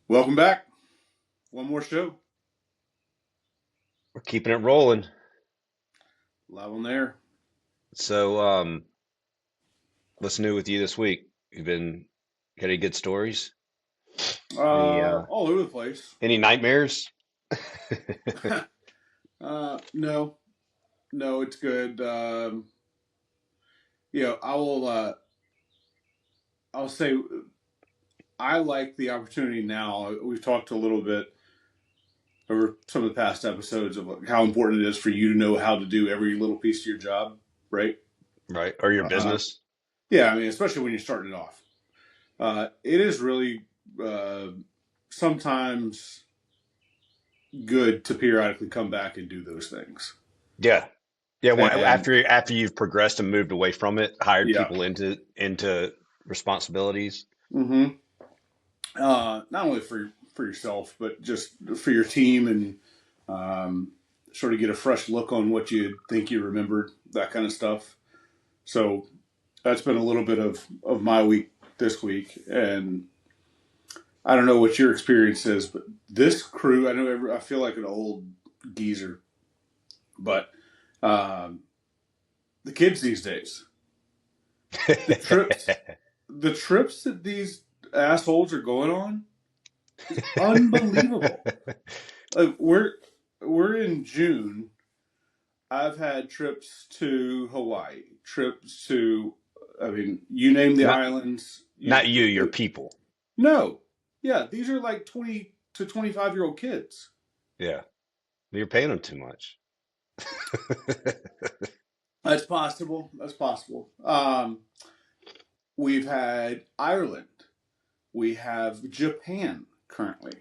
Welcome back. One more show. We're keeping it rolling. Live on there. So, what's new with you this week? Got any good stories? Any All over the place. any nightmares? No, no, it's good. I will. I'll say I like the opportunity now. We've talked a little bit over some of the past episodes of how important it is for you to know how to do every little piece of your job, right? Right? Or your Uh, business? yeah, I mean, especially when you're starting it off. It is really uh, sometimes good to periodically come back and do those things. Yeah. Yeah, And after you've progressed and moved away from it, hired yeah, people into responsibilities. hmm not only for yourself, but just for your team and sort of get a fresh look on what you think you remembered, that kind of stuff. So that's been a little bit of my week this week, and I don't know what your experience is, but this crew, I feel like an old geezer, but um, the kids these days, the trips, the trips that these assholes are going on is unbelievable. Like we're in June. I've had trips to Hawaii, trips to, I mean, you name the Not islands. not you, your people. No, yeah, these are like 20 to 25-year-old kids. Yeah. You're paying them too much. That's possible. That's possible. We've had Ireland. We have Japan currently,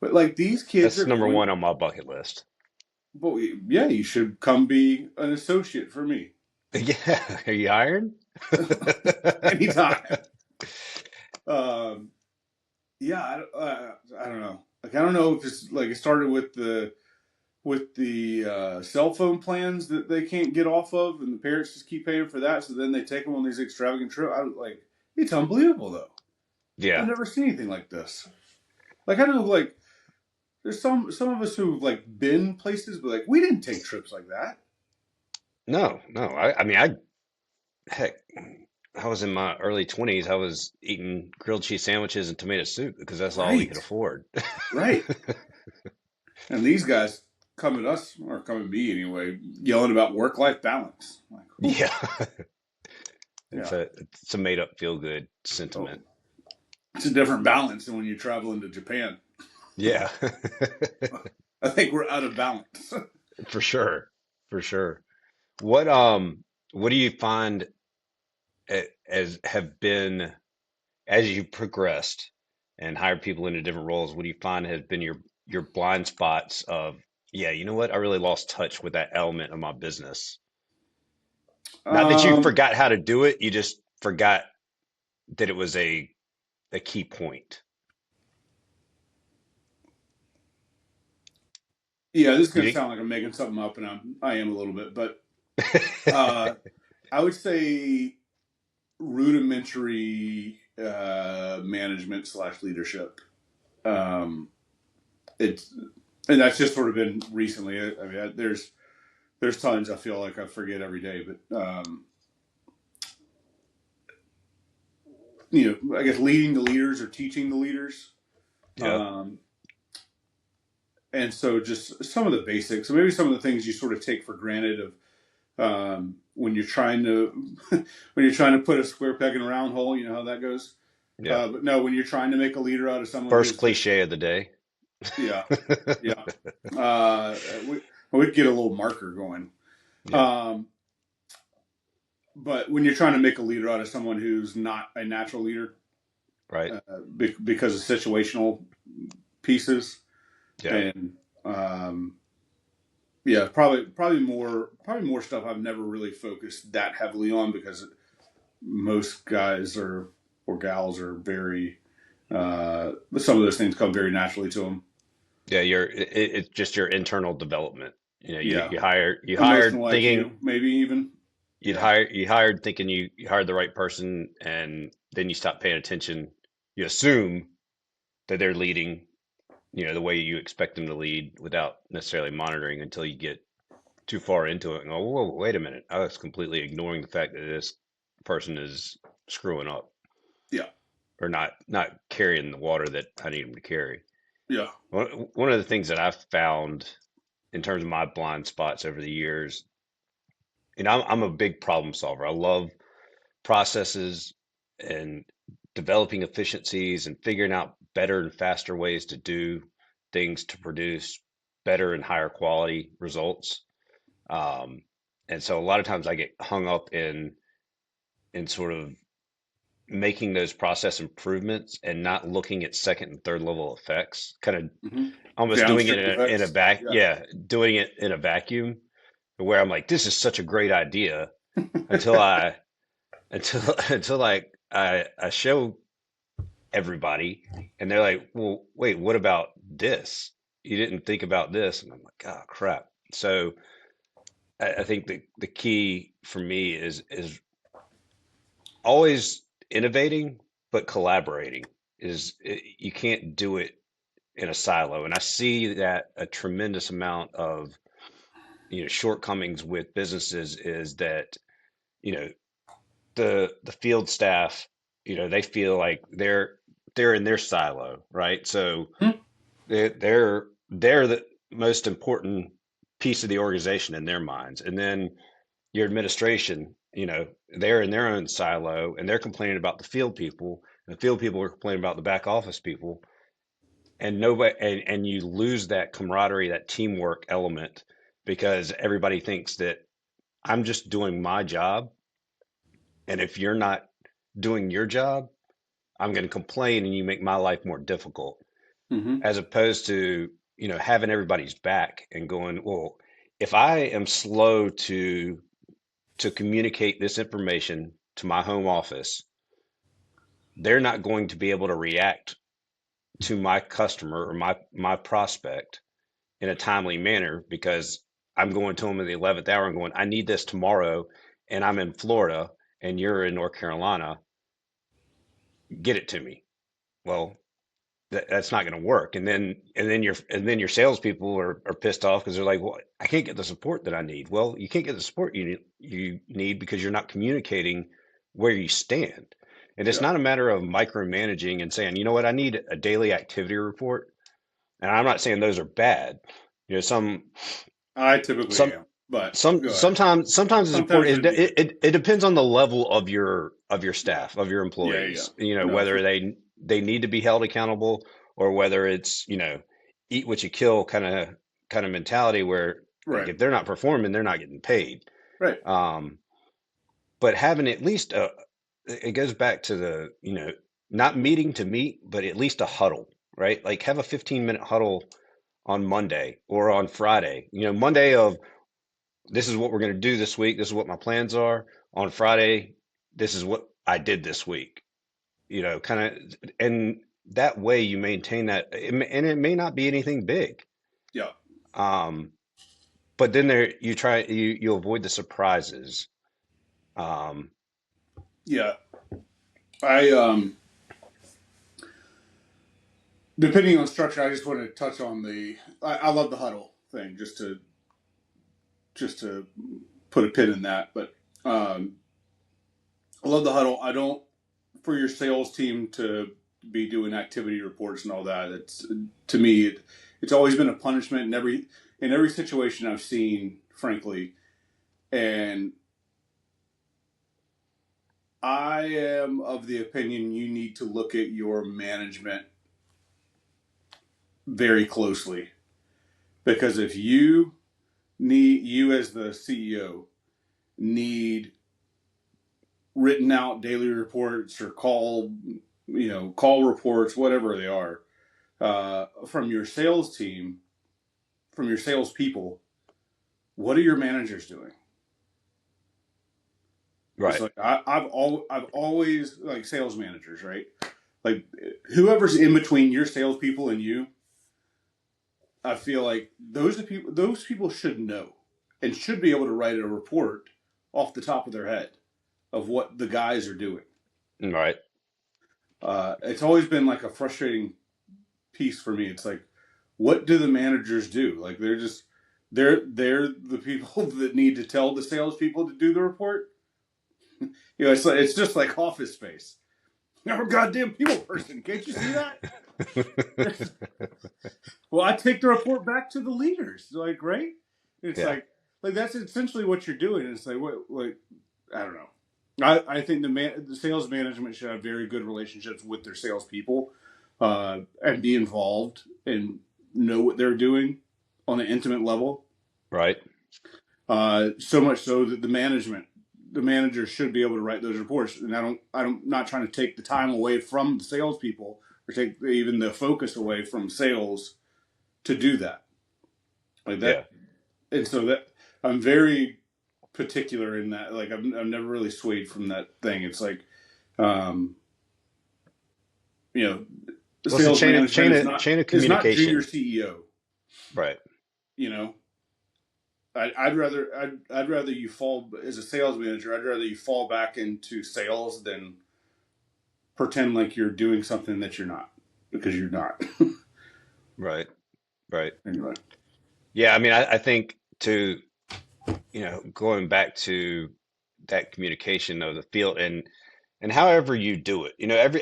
but like these kids That's are number going. one on my bucket list. But yeah, you should come be an associate for me Yeah. Are you hiring? anytime. Um, yeah, I don't know. Like I don't know if it's like it started with the cell phone plans that they can't get off of, and the parents just keep paying for that. So then they take them on these extravagant trips. Like it's unbelievable though. I've Yeah. never seen anything like this. Like I know like there's some of us who've like been places, but like we didn't take trips like that. No, no. I mean, heck, I was in my early 20s. I was eating grilled cheese sandwiches and tomato soup because that's all we could Right, afford. right. And these guys come at us or come at me anyway, yelling about work life balance. Like, whew, Yeah. yeah. It's a made up feel good Oh, sentiment. it's a different balance than when you travel into Japan. Yeah. I think we're out of balance. For sure. For sure. What do you find as have been as you've progressed and hired people into different roles, what do you find has been your blind spots of, yeah, you know what? I really lost touch with that element of my business. Not that you um, forgot how to do it, you just forgot that it was a key point. yeah, this is You gonna think? sound like I'm making something up, and I am a little bit, but uh, I would say rudimentary management slash leadership. Um, it's and that's just sort of been recently. I mean, there's times I feel like I forget every day, but I guess leading the leaders or teaching the leaders. Yeah. Um, and so just some of the basics, so maybe some of the things you sort of take for granted of when you're trying to when you're trying to put a square peg in a round hole. You know how that goes. Yeah. But no, when you're trying to make a leader out of someone First who's just cliche of the day. yeah, yeah. Uh, we get a little marker going. Yeah. Um, but when you're trying to make a leader out of someone who's not a natural leader, Right. because of situational pieces, Yeah. and um, yeah, probably more stuff I've never really focused that heavily on because most guys or gals are very some of those things come very naturally to them. Yeah. It's just your internal development. You know, Yeah, you hired emotional thinking IQ, maybe even. Yeah, you hired thinking you hired the right person and then you stop paying attention. You assume that they're leading, the way you expect them to lead without necessarily monitoring until you get too far into it and go, whoa, wait a minute. I was completely ignoring the fact that this person is screwing up Yeah. or not carrying the water that I need them to carry. Yeah. One of the things that I've found in terms of my blind spots over the years, I'm a big problem solver. I love processes and developing efficiencies and figuring out better and faster ways to do things to produce better and higher quality results. Um, and so a lot of times I get hung up in sort of making those process improvements and not looking at second and third level effects, kind of Hmm. almost doing it Downstream in a effects. vac, Yeah. yeah, doing it in a vacuum where I'm like, this is such a great idea until I show everybody and they're like, well, wait, what about this? You didn't think about this. And I'm like, oh crap. So I think the key for me is always innovating, but collaborating you can't do it in a silo. And I see that a tremendous amount of, shortcomings with businesses is that, you know, the field staff, they feel like they're in their silo, right? So Mhm. they're the most important piece of the organization in their minds. And then your administration, they're in their own silo and they're complaining about the field people, and the field people are complaining about the back office people, and nobody and you lose that camaraderie, that teamwork element because everybody thinks that I'm just doing my job, and if you're not doing your job, I'm going to complain and you make my life more difficult, Hmm. as opposed to, having everybody's back and going, well, if I am slow to communicate this information to my home office, they're not going to be able to react to my customer or my prospect in a timely manner because I'm going to them in the 11th hour and going, I need this tomorrow, and I'm in Florida and you're in North Carolina. Get it to me. Well, that's not going to work. And then your salespeople are pissed off because they're like, well, I can't get the support that I need. Well, you can't get the support you need because you're not communicating where you stand. And it's Yeah. not a matter of micromanaging and saying, you know what, I need a daily activity report. And I'm not saying those are bad. You know, I typically some am, but some go ahead. sometimes it's Sometimes important. it'd be good. It depends on the level of your Yeah. staff, of your Yeah. Yeah. employees. No, for Whether they need to be held accountable, or whether it's, eat what you kill kind of mentality where, like, right. if they're not performing, they're not getting paid. Right. Um, but having at least it goes back to the, not meeting to meet, but at least a huddle, right? Like, have a 15-minute huddle on Monday or on Friday. Monday of, this is what we're going to do this week. This is what my plans are. On Friday, this is what I did this week. Kind of, and that way you maintain that, and it may not be anything big. Yeah. Um, but then you avoid the surprises. Um, Yeah. I depending on structure, I just want to touch on I love the huddle thing, just to put a pin in that. But um, I love the huddle. I don't for your sales team to be doing activity reports and all that. It's to me, it's always been a punishment in every situation I've seen, frankly. And I am of the opinion you need to look at your management very closely because if you as the CEO need written out daily reports or call reports, whatever they are, from your sales team, from your salespeople, what are your managers doing? It's right. like I've always like sales managers, right? Like whoever's in between your salespeople and you, I feel like those people should know and should be able to write a report off the top of their head of what the guys are doing. Right. it's always been like a frustrating piece for me. It's like, what do the managers do? Like they're the people that need to tell the salespeople to do the report. It's just like Office Space. You're a goddamn people person. Can't you see that? Well, I take the report back to the leaders. Like, right? It's Yeah, like that's essentially what you're doing. It's like what like I don't know. I think the sales management should have very good relationships with their salespeople, and be involved and know what they're doing on an intimate level. right. So much so that the manager should be able to write those reports. And I'm not trying to take the time away from the salespeople or take even the focus away from sales to do that. Like Yeah. that, and so that I'm very particular in that. Like I've never really swayed from that thing. It's like, um, you know, the Well, it's a sales management chain of is not junior communication. CEO. Right. You know, I'd rather you fall as a sales manager. I'd rather you fall back into sales than pretend like you're doing something that you're not, because you're not. Right. Right. Anyway, Yeah. I mean, I think to, going back to that communication of the field and however you do it,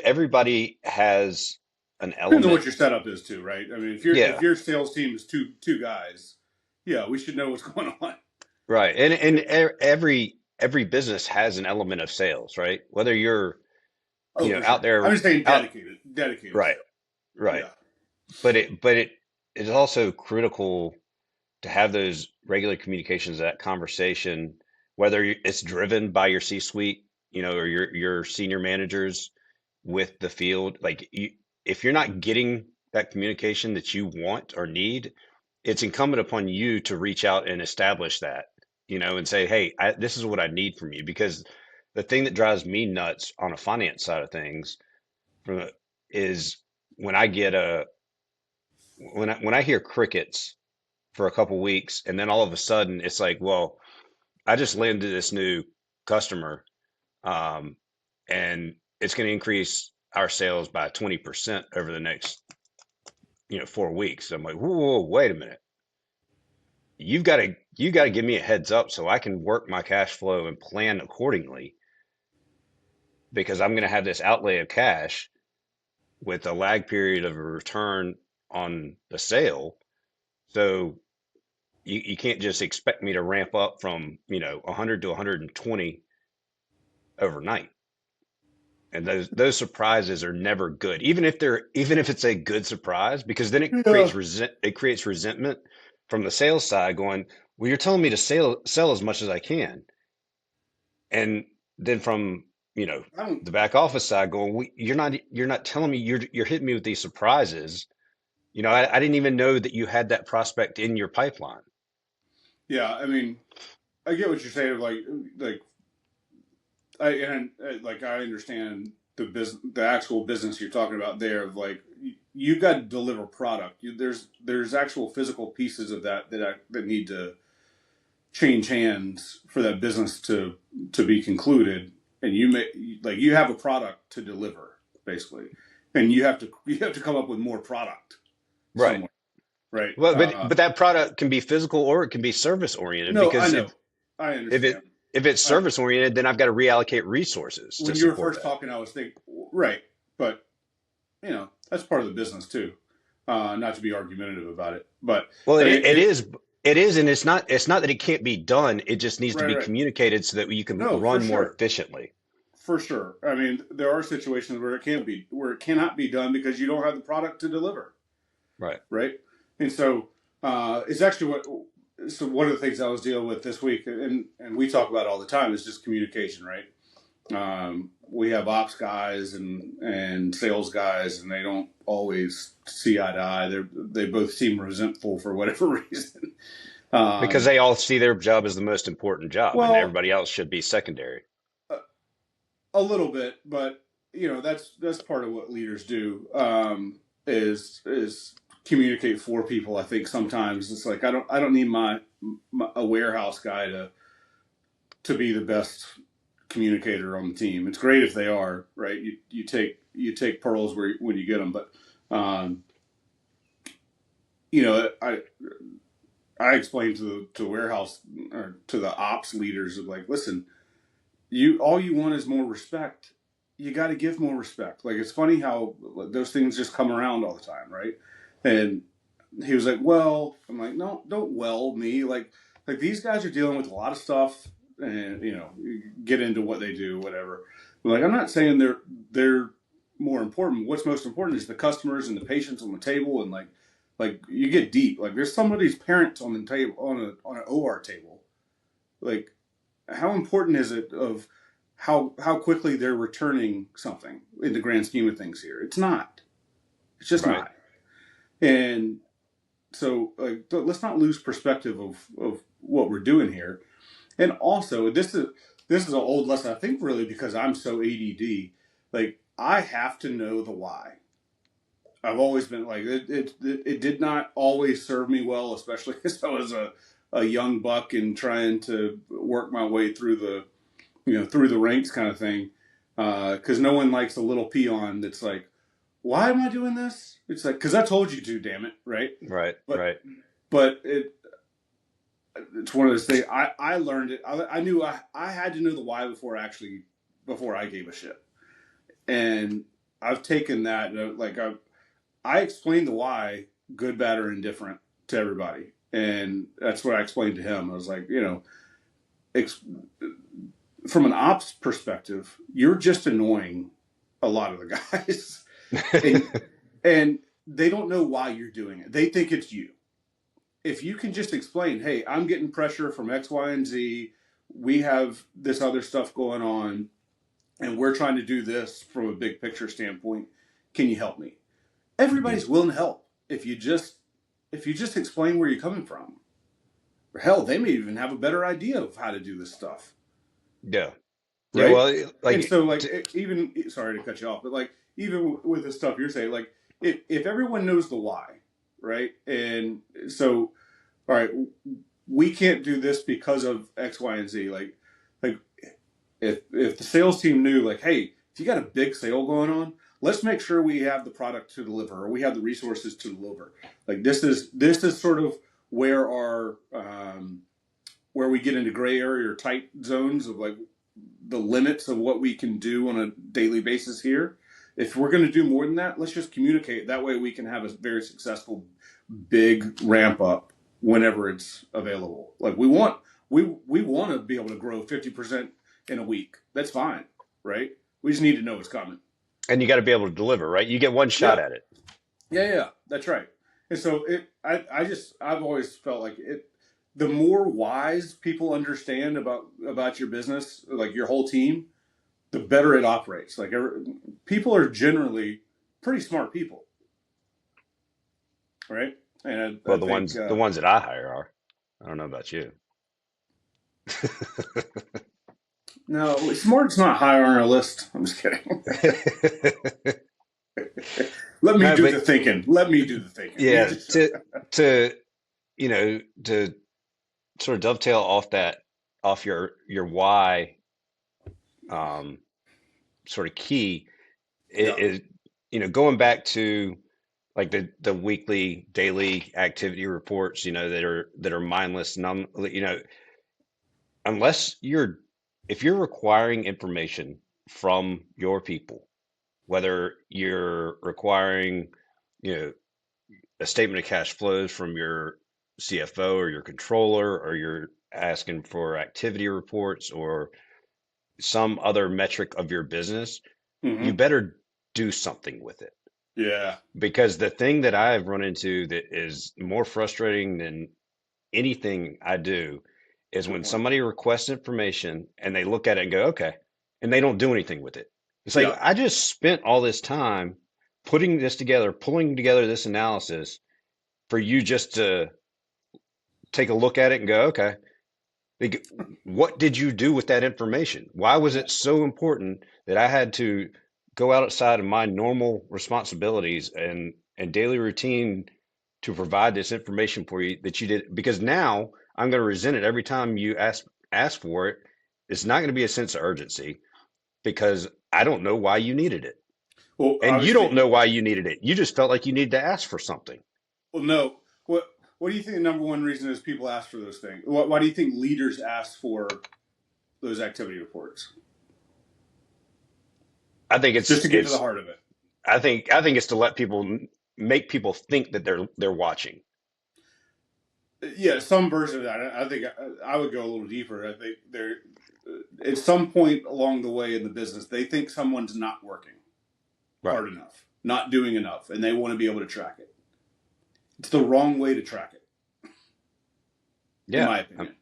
everybody has an depends on element. what your setup is too, right? I mean, if Yeah. your sales team is two guys, yeah, we should know what's going on. Right. And every business has an element of sales, right? Whether you're, Oh, for out sure. I'm there just saying out, dedicated right. sales. Right. Yeah. But it is also critical to have those regular communications, that conversation, whether it's driven by your C-suite, or your senior managers with the field. Like if you're not getting that communication that you want or need, it's incumbent upon you to reach out and establish that, and say, hey, this is what I need from you. Because the thing that drives me nuts on a finance side of things from the, is when I get when I hear crickets for a couple weeks, and then all of a sudden it's like, well, I just landed this new customer, um, and it's going to increase our sales by 20% over the next, 4 weeks. I'm like, whoa, wait a minute. You got to give me a heads up so I can work my cash flow and plan accordingly, because I'm going to have this outlay of cash with a lag period of a return on the sale. So you can't just expect me to ramp up from, 100 to 120 overnight. And those surprises are never good, even if it's a good surprise, because then Yeah. it creates resentment from the sales side, going, well, you're telling me to sell as much as I can. And then from, I don't. the back office side, going, you're not telling me, you're hitting me with these surprises. I didn't even know that you had that prospect in your pipeline. Yeah. I mean, I get what you're saying. Like like I understand the actual business you're talking about there. Of like you got to deliver product. There's actual physical pieces of that need to change hands for that business to be concluded, and you have a product to deliver basically, and you have to come up with more product Right. somewhere, right? Well, but that product can be physical or it can be service oriented, No, I because know, I if it understand. if it's I, service oriented, then I've got to reallocate resources to when you were support first that. talking, I was thinking, right, but that's part of the business too. Not to be argumentative about it, but Well, I it mean, it is it is, and it's not that it can't be done. It just needs to right, be right. communicated so that you can No, for run more sure, efficiently. for sure. I mean, there are situations where it cannot be done because you don't have the product to deliver, Right. right? And so it's actually what. So one of the things I was dealing with this week, and we talk about all the time, is just communication, right? We have ops guys and sales guys, and they don't always see eye to eye. They both seem resentful for whatever reason. Because Um, they all see their job as the most important job, and well, everybody else should be secondary. a, a little bit, but that's part of what leaders do. Is communicate for people. I think sometimes it's like I don't need my a warehouse guy to be the best communicator on the team. It's great if they are, right? You take pearls when you get them, but um, I explained to the warehouse or to the ops leaders of like, listen, you all you want is more respect. You got to give more respect. Like it's funny how those things just come around all the time, right? And he was like, "Well," I'm like, "No, don't well me. Like these guys are dealing with a lot of stuff, and get into what they do, whatever. But like I'm not saying they're more important. What's most important is the customers and the patients on the table, and like you get deep. Like there's somebody's parents on the table on an OR table. Like how important is it of how quickly they're returning something in the grand scheme of things here? It's not. It's just Right. not. And so like let's not lose perspective of what we're doing here. And also this is an old lesson I think really because I'm so ADD. Like I have to know the why. I've always been like it did not always serve me well, especially as I was a young buck and trying to work my way through the ranks kind of thing. Because no one likes a little peon that's like, why am I doing this? It's like because I told you to, damn it, right? Right. But Right. but it's one of those things. I learned it. I knew I had to know the why before I gave a shit. And I've taken that like I explained the why, good, bad, or indifferent, to everybody, and that's what I explained to him. I was like, ex- from an ops perspective, you're just annoying a lot of the guys, and and they don't know why you're doing it. They think it's you. If you can just explain, hey, I'm getting pressure from X, Y, and Z. We have this other stuff going on, and we're trying to do this from a big picture standpoint. Can you help me? Mhm. Everybody's willing to help if you just explain where you're coming from. Or hell, they may even have a better idea of how to do this stuff, Yeah. Yeah. right? Well, And like, so, like, even sorry to cut you off, but like, even with the stuff you're saying, like, if everyone knows the why, right? And so, all right, we can't do this because of X, Y, and Z. Like if the sales team knew, like, hey, if you got a big sale going on, let's make sure we have the product to deliver or we have the resources to deliver. Like this is sort of where our where we get into gray area or tight zones of like the limits of what we can do on a daily basis here. If we're going to do more than that, let's just communicate. That way we can have a very successful big ramp up whenever it's available. Like we want to be able to grow 50% in a week. That's fine, right? We just need to know it's coming. and you got to be able to deliver, right? You get one shot Yeah, at it. yeah. That's right. And so I've always felt like it. The more wise people understand about your business, like your whole team, the better it operates. Like people are generally pretty smart people, right? And I Well, think the ones that I hire are. I don't know about you. no, smart's not high on our list. I'm just kidding. Let me No, do but the thinking. Let me do the thinking. yeah, to to sort of dovetail off your why um sort of key Yeah. is going back to like the weekly daily activity reports that are mindless unless if you're requiring information from your people, whether you're requiring you know a statement of cash flows from your CFO or your controller, or you're asking for activity reports or some other metric of your business, you Hmm. better do something with it. Yeah. Because the thing that I've run into that is more frustrating than anything I do is Good when point. somebody requests information and they look at it and go, okay, and they don't do anything with it. It's like, Yeah. I just spent all this time putting this together, pulling together this analysis for you just to take a look at it and go, okay, like, what did you do with that information? Why was it so important that I had to go outside of my normal responsibilities and daily routine to provide this information for you that you did? Because now I'm going to resent it every time you ask for it, It's not going to be a sense of urgency because I don't know why you needed it. Well, And you don't obviously, know why you needed it. You just felt like you needed to ask for something. well, no. What do you think the number one reason is people ask for those things? Why do you think leaders ask for those activity reports? I think Just to get to the heart of it. I think it's to let people make people think that they're watching. Yeah, some version of that. I think I would go a little deeper. I think there, at some point along the way in the business, they think someone's not working Right. hard enough, not doing enough, and they want to be able to track it. It's the wrong way to track it, in Yeah. my opinion.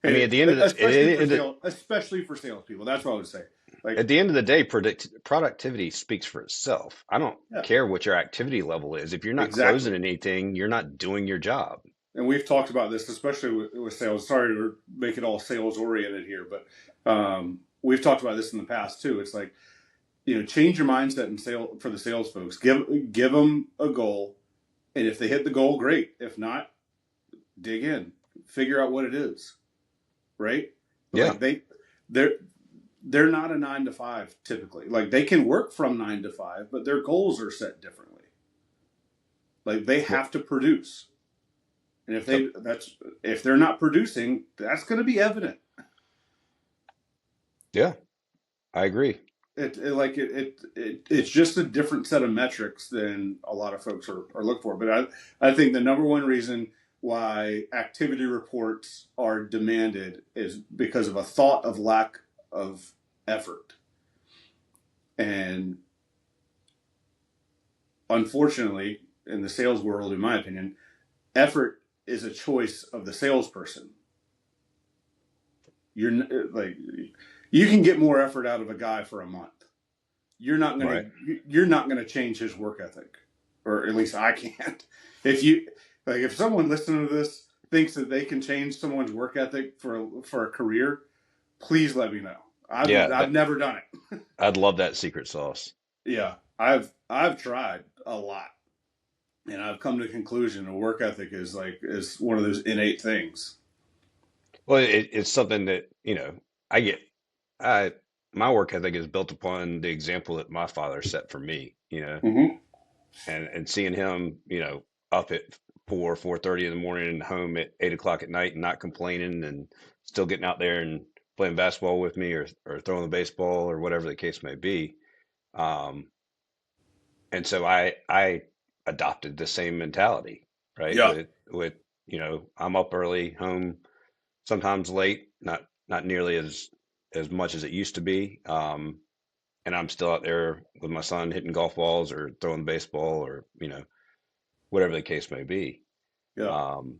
I mean, Hey, especially for salespeople. That's what I would say. Like, at the end of the day, productivity speaks for itself. I don't yeah, care what your activity level is. If you're not closing exactly. anything, you're not doing your job. And we've talked about this, especially with sales. Sorry to make it all sales oriented here, but we've talked about this in the past too. It's like, change your mindset in sale for the sales folks. Give them a goal, and if they hit the goal, great. If not, dig in, figure out what it is, right? But Yeah. like they're they're not a 9 to 5 typically. Like they can work from 9 to 5, but their goals are set differently. Like they Yeah. have to produce, and Yep. if they're not producing, that's going to be evident. Yeah. I agree. It's just a different set of metrics than a lot of folks are looking for. But I think the number one reason why activity reports are demanded is because of a thought of lack of effort. And unfortunately, in the sales world, in my opinion, effort is a choice of the salesperson. You're like you can get more effort out of a guy for a month. Right. You're not gonna change his work ethic, or at least I can't. If you if someone listening to this thinks that they can change someone's work ethic for a career, please let me know. Yeah. I've never done it. I'd love that secret sauce. Yeah, I've tried a lot, and I've come to the conclusion a work ethic is one of those innate things. Well, it's something that, I get, I, my work ethic is built upon the example that my father set for me, Mm-hmm. and seeing him, up at 4:30 in the morning and home at 8 o'clock at night and not complaining and still getting out there and playing basketball with me or throwing the baseball or whatever the case may be. Um, and so I adopted the same mentality, right? Yeah. I'm up early, home sometimes late, not nearly as much as it used to be. And I'm still out there with my son hitting golf balls or throwing baseball or whatever the case may be. Yeah. Um,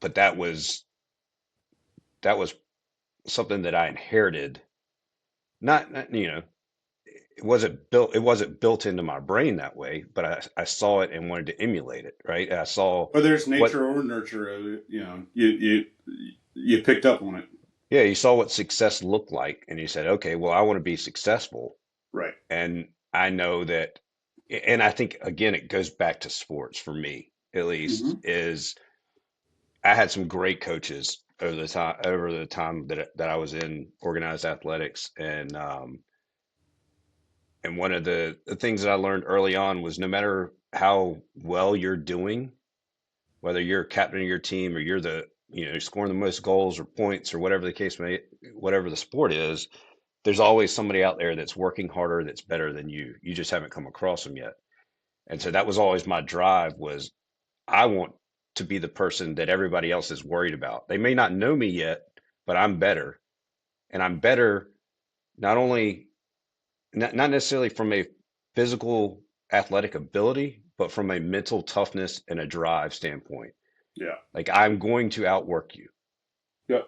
but that was something that I inherited. Not it wasn't built into my brain that way, but I saw it and wanted to emulate it, right? I saw Whether it's what nature or nurture, you picked up on it. yeah, you saw what success looked like and you said, okay, well, I want to be successful. Right. And I know that, and I think again, it goes back to sports for me, at least, Mm-hmm. is I had some great coaches over the time that I was in organized athletics. And one of the things that I learned early on was no matter how well you're doing, whether you're captain of your team or you're scoring the most goals or points or whatever the sport is, there's always somebody out there that's working harder, that's better than you. You just haven't come across them yet. And so that was always my drive was I want to be the person that everybody else is worried about. They may not know me yet, but I'm better. And I'm better not only not necessarily from a physical athletic ability, but from a mental toughness and a drive standpoint. Yeah. Like I'm going to outwork you. Yeah.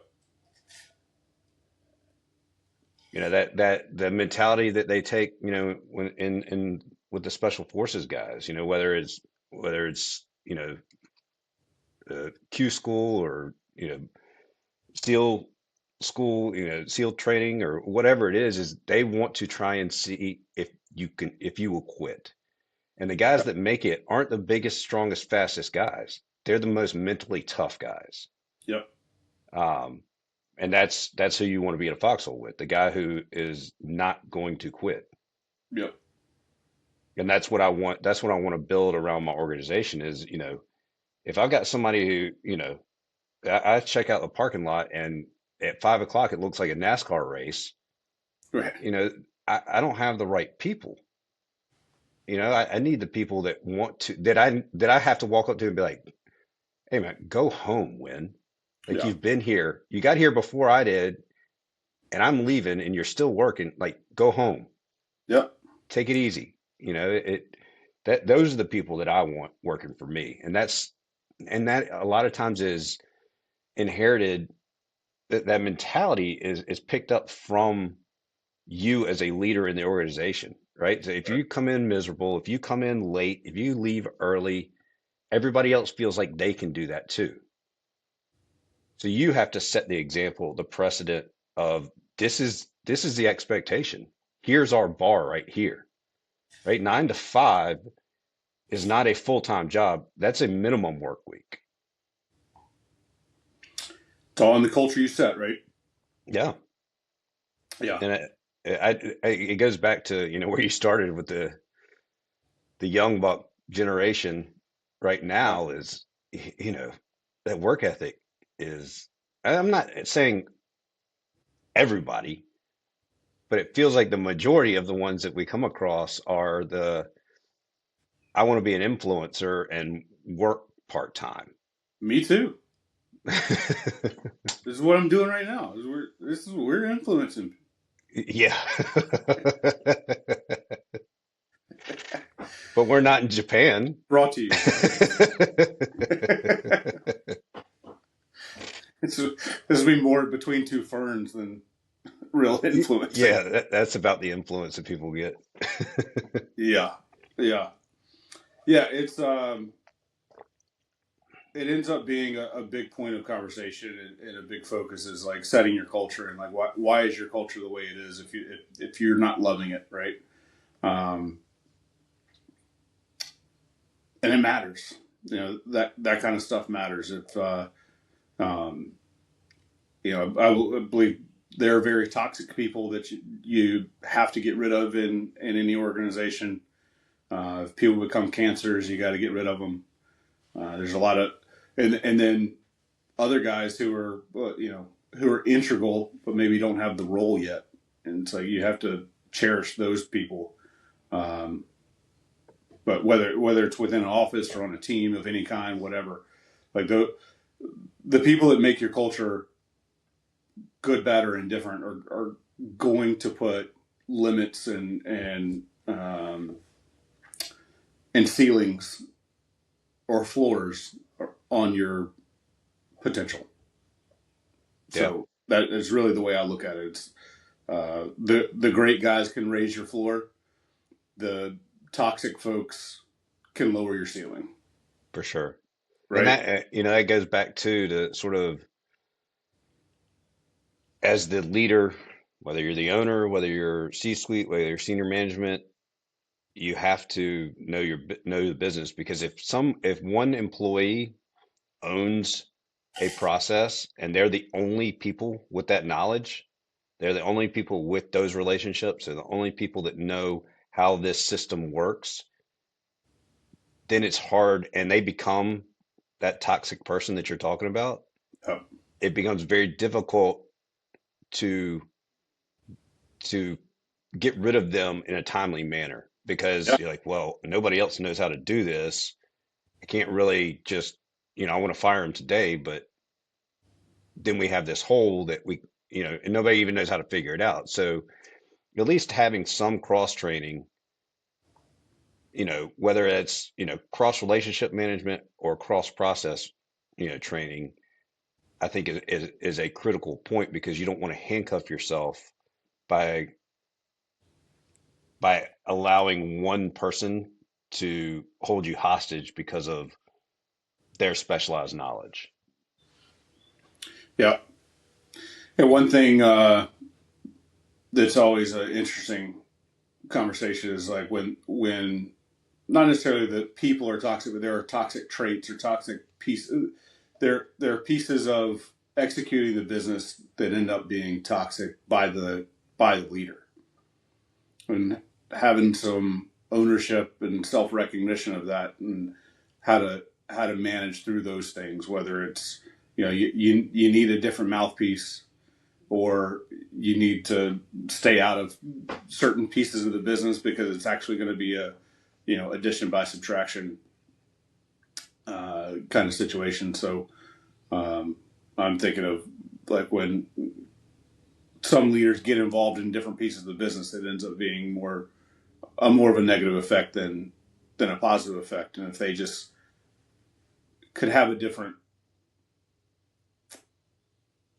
That the mentality that they take, when in with the special forces guys, whether it's Q school or SEAL school, SEAL training or whatever it is they want to try and see if you will quit. And the guys Yeah. that make it aren't the biggest, strongest, fastest guys. They're the most mentally tough guys. Yep. Um, And that's who you want to be in a foxhole with, the guy who is not going to quit. Yep. And that's what I want. That's what I want to build around my organization is, if I've got somebody who, I check out the parking lot and at 5 o'clock it looks like a NASCAR race, Right. you know, I don't have the right people. I need the people that want to that I have to walk up to and be like, hey man, go home, Win. Like Yeah. you've been here. You got here before I did, and I'm leaving and you're still working. Like, go home. Yep. Take it easy. That those are the people that I want working for me. And that a lot of times is inherited. That mentality is picked up from you as a leader in the organization, right? So if Right. you come in miserable, if you come in late, if you leave early, everybody else feels like they can do that too. So you have to set the example, the precedent of this is the expectation. Here's our bar right here, right? 9 to 5 is not a full-time job. That's a minimum work week. It's all in the culture you set, right? Yeah. Yeah. And it goes back to, where you started with the young buck generation right Yeah. now is, that work ethic is, I'm not saying everybody, but it feels like the majority of the ones that we come across are I want to be an influencer and work part time. Me too. This is what I'm doing right now. This is what we're influencing. Yeah. But we're not in Japan. Brought to you by. This will be more between two ferns than real influencing. Yeah, that's about the influence that people get. Yeah. Yeah. Yeah. It ends up being a big point of conversation and a big focus is like setting your culture and like why is your culture the way it is if you're not loving it, right? Um, and it matters. That kind of stuff matters. If um, I believe there are very toxic people that you have to get rid of in any organization. If people become cancers, you got to get rid of them. There's a lot of, and then other guys who are, who are integral, but maybe don't have the role yet. And so you have to cherish those people. Um, but whether it's within an office or on a team of any kind, whatever, like the people that make your culture good, bad, or indifferent are going to put limits and ceilings or floors on your potential. Yeah, So that is really the way I look at it. It's the great guys can raise your floor. The toxic folks can lower your ceiling. for sure. And Right? that goes back to sort of as the leader, whether you're the owner, whether you're C-suite, whether you're senior management, you have to know the business because if one employee owns a process and they're the only people with that knowledge, they're the only people with those relationships, they're the only people that know how this system works, then it's hard and they become that toxic person that you're talking about. Oh, It becomes very difficult to to get rid of them in a timely manner yeah, because you're like, well, nobody else knows how to do this. I can't really just, I want to fire him today, but then we have this hole that and nobody even knows how to figure it out. So at least having some cross training, whether it's, cross relationship management or cross process, training, I think is a critical point because you don't want to handcuff yourself by allowing one person to hold you hostage because of their specialized knowledge. yeah. And one thing that's always an interesting conversation is like when not necessarily that people are toxic, but there are toxic traits or toxic pieces. There are pieces of executing the business that end up being toxic by the leader, and having some ownership and self recognition of that, and how to manage through those things. Whether it's you need a different mouthpiece, or you need to stay out of certain pieces of the business because it's actually going to be a addition by subtraction kind of situation. So I'm thinking of like when some leaders get involved in different pieces of the business, it ends up being more of a negative effect than a positive effect. And if they just could have a different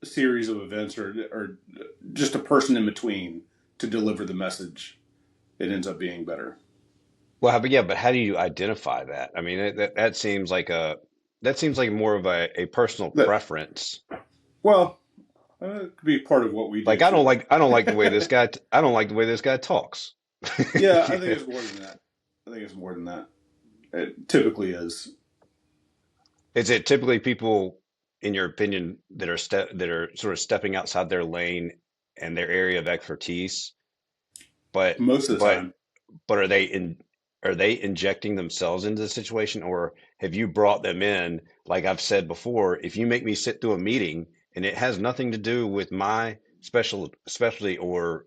series of events, or just a person in between to deliver the message, it ends up being better. Well, but yeah, but how do you identify that? I mean, that seems like more of a personal That preference. well, it could be part of what we Like do too. I don't like the way this guy I don't like the way this guy talks. Yeah, I think Yeah. it's more than that. I think it's more than that. It typically is. Is it typically people, in your opinion, that are sort of stepping outside their lane and their area of expertise, but Most of the but time. but are they injecting themselves into the situation, or have you brought them in? Like I've said before, if you make me sit through a meeting and it has nothing to do with my specialty or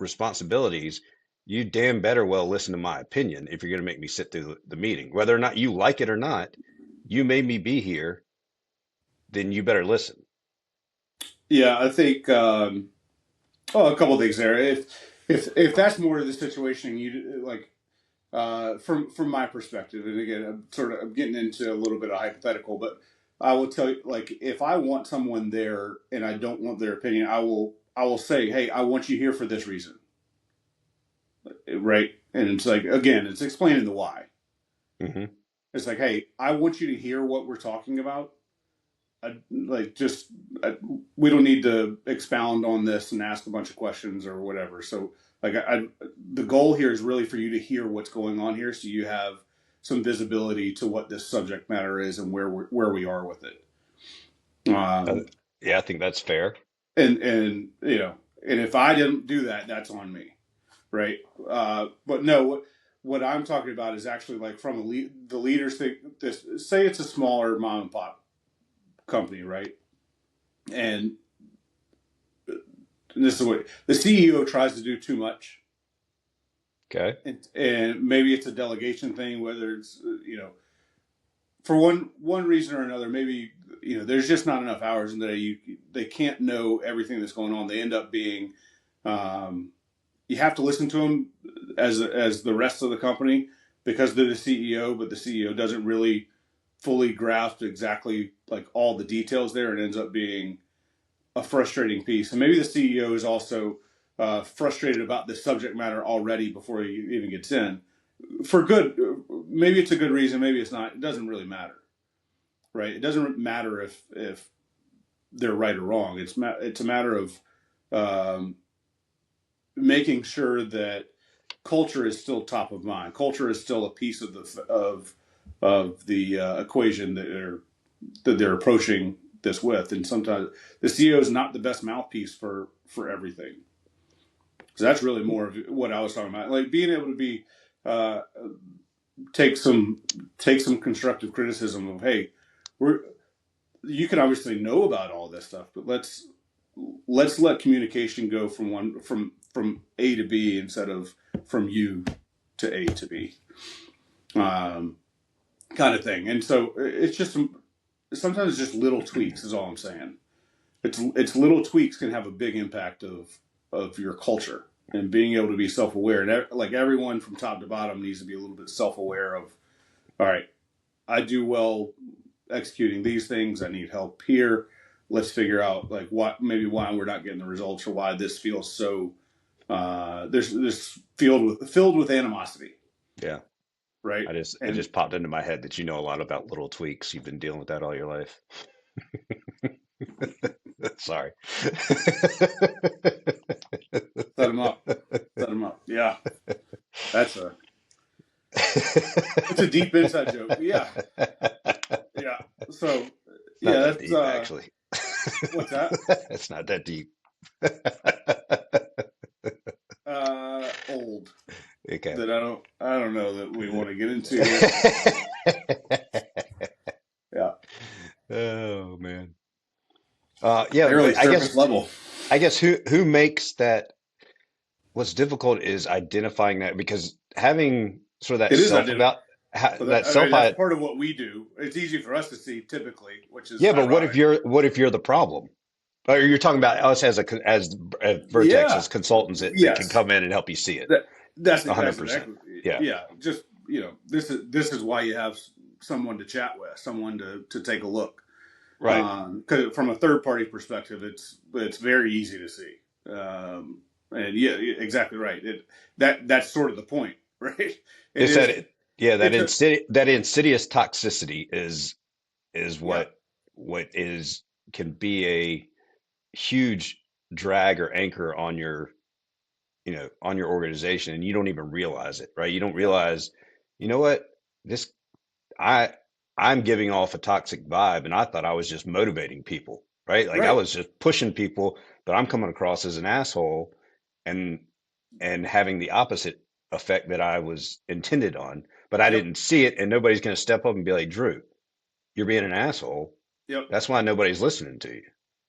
responsibilities, you damn better well listen to my opinion if you're going to make me sit through the meeting. Whether or not you like it or not, you made me be here, then you better listen. Yeah, I think. A couple of things there. If that's more of the situation, you like from my perspective, and again, I'm getting into a little bit of hypothetical, but I will tell you, like, if I want someone there and I don't want their opinion, I will say, hey, I want you here for this reason, right? And it's like, again, it's explaining the why. Hmm. It's like, hey, I want you to hear what we're talking about. Like, just we don't need to expound on this and ask a bunch of questions or whatever. So, like, the goal here is really for you to hear what's going on here, so you have some visibility to what this subject matter is and where we are with it. Uh, Um, yeah, I think that's fair. and and if I didn't do that, that's on me, right? But no, what I'm talking about is actually like from the leaders think this. Say it's a smaller mom and pop company, right? And this is what the CEO tries to do too much, Okay. and maybe it's a delegation thing, whether it's for one reason or another. Maybe there's just not enough hours in the day. They can't know everything that's going on. They end up being um, you have to listen to them as the rest of the company because they're the CEO, but the CEO doesn't really fully grasp exactly like all the details there, and ends up being a frustrating piece. And maybe the CEO is also frustrated about the subject matter already before he even gets in. For good, maybe it's a good reason, maybe it's not. It doesn't really matter, right? It doesn't matter if they're right or wrong. It's a matter of um, making sure that culture is still top of mind. Culture is still a piece of the equation that they're approaching this with. And sometimes the CEO is not the best mouthpiece for everything. So that's really more of what I was talking about, like being able to be uh, take some take some constructive criticism of, hey, we're you can obviously know about all this stuff, but let's let communication go from A to B instead of from you to A to B, um, kind of thing. And so it's just sometimes it's just little tweaks is all I'm saying. It's little tweaks can have a big impact of your culture, and being able to be self aware, and like everyone from top to bottom needs to be a little bit self aware of. All right, I do well executing these things. I need help here. Let's figure out like why we're not getting the results, or why this feels so. There's this filled with animosity, Yeah. right? It And just popped into my head that you know a lot about little tweaks. You've been dealing with that all your life. Sorry. set them up, set them up. Yeah, that's a it's a deep inside joke. Yeah, yeah. So Not yeah, that that's deep, actually. What's that? It's not that deep. Old. Okay. That I don't know that we want to get into here. Yeah, Oh man. Yeah, barely but surface level. I guess who makes that what's difficult is identifying that because having sort of that It is self identical. about But that I mean, self that's part of what we do. It's easy for us to see typically, which is yeah, but ironic. what if you're the problem? Or you're talking about us as as Vertex Yeah. as consultants that can Yes. come in and help you see it. That that's 100%. exactly. Yeah. Yeah. Just this is why you have someone to chat with, someone to take a look. Right. Because from a third party perspective, it's very easy to see. And yeah, exactly right. That's sort of the point, right? It It's that is. yeah, It's a that insidious toxicity is yeah. what is can be a huge drag or anchor on your on your organization and you don't even realize it, right? You don't Yep. realize, you know what, this I I'm giving off a toxic vibe and I thought I was just motivating people, right? Like I Right. was just pushing people, but I'm coming across as an asshole and having the opposite effect that I was intended on, but I Yep. didn't see it and nobody's going to step up and be like, "Drew, you're being an asshole." Yep. That's why nobody's listening to you.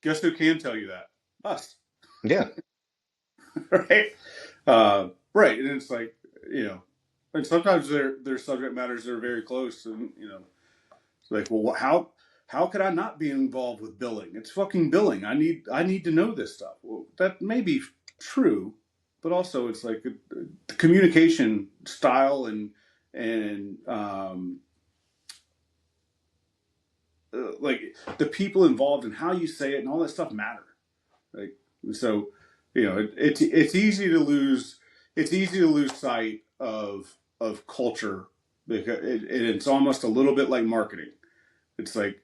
Guess who can tell you that? Us. Yeah. Right. Right. And it's like and sometimes their subject matters that are very close, and it's like, well, how could I not be involved with billing? It's fucking billing. I need to know this stuff. Well, that may be true, but also it's like the communication style and like the people involved and how you say it and all that stuff matter. Like so, it's easy to lose. It's easy to lose sight of culture because it's almost a little bit like marketing. It's like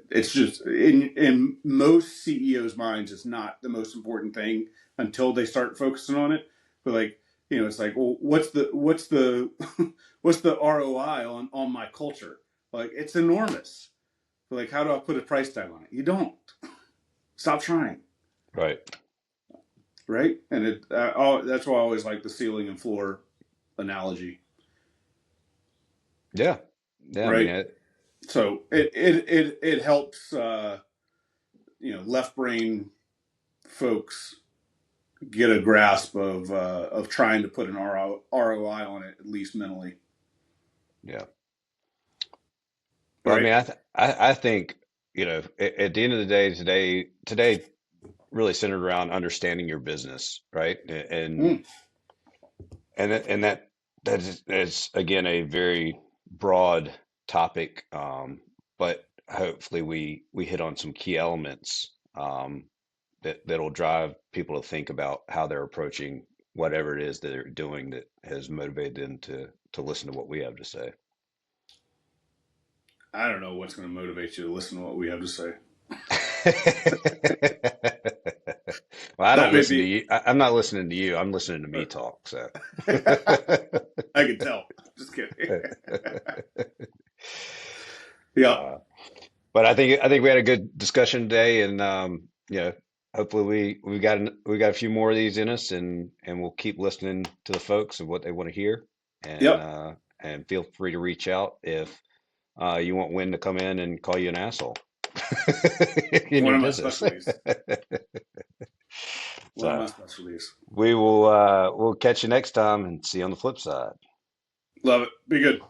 it's just in most CEOs' minds, it's not the most important thing until they start focusing on it. But like it's like, well, what's the what's the ROI on my culture? Like it's enormous. But like, how do I put a price tag on it? You don't. Stop trying, Right. right? And that's why I always like the ceiling and floor analogy, Yeah. Yeah. I mean, right? So it helps left brain folks get a grasp of trying to put an ROI on it, at least mentally. yeah. Well, I Right. mean, I think, at the end of the day, today really centered around understanding your business, right? Mm. And that is again a very broad topic, but hopefully we hit on some key elements that'll drive people to think about how they're approaching whatever it is that they're doing that has motivated them to listen to what we have to say. I don't know what's going to motivate you to listen to what we have to say. Well, I don't That may listen to be. you. I'm not listening to you. I'm listening to me talk. So, I can tell. Just kidding. Yeah. uh, but I think we had a good discussion today, and hopefully we got a few more of these in us, and we'll keep listening to the folks and what they want to hear, and Yep. uh, and feel free to reach out if you want Win to come in and call you an asshole in One your of my business. specialties. One of So my specialties. we'll catch you next time and see you on the flip side. Love it. Be good.